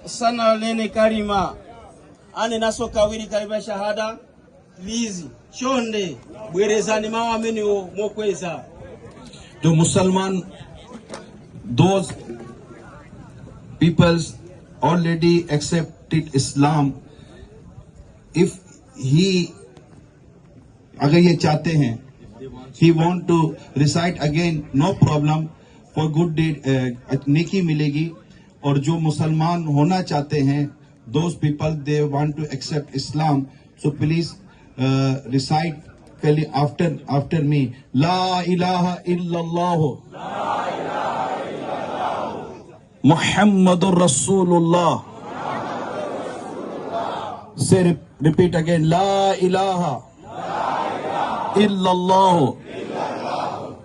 sana lene karima ane naso kawiri kariba shahada lizi shonde bwerezani mawameni mokweza. The Musalman, those peoples already accepted Islam. If he अगर ये चाहते हैं, he want to recite again, no problem, for good deed नेकी मिलेगी. और जो मुसलमान होना चाहते हैं, those people they want to accept Islam, so please recite after me, La ilaha illallah, Muhammadur Rasulullah. Say, repeat again, La ilaha illallah,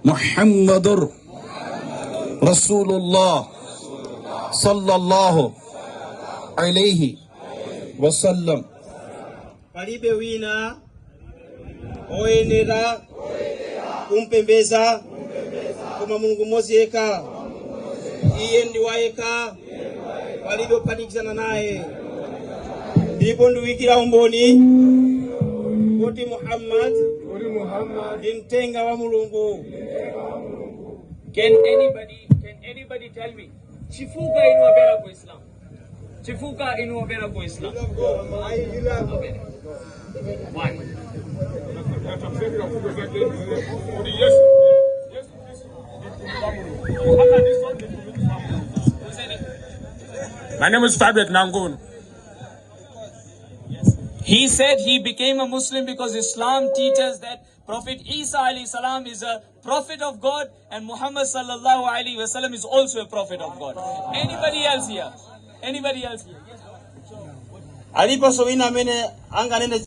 Muhammadur Rasulullah sallallahu alayhi wasallam. Palibe wina oenera kumpembeza kama Mungu mozi eka iye ndi waeka walivyopatikana naye, ndipo nduwikira umboni kuti Muhammad mtenga wa Mulungu. Can anybody tell me chifuka inuwapera kwa Islam? Chifuka inuwapera kwa Islam? Okay. One. My name is Fabet Nangun. He said he became a Muslim because Islam teaches that Prophet Isa alayhi salam is a prophet of God and Muhammad sallallahu alayhi wasallam is also a prophet of God. Anybody else here? Anybody else here? Alipo sowina mene anga nene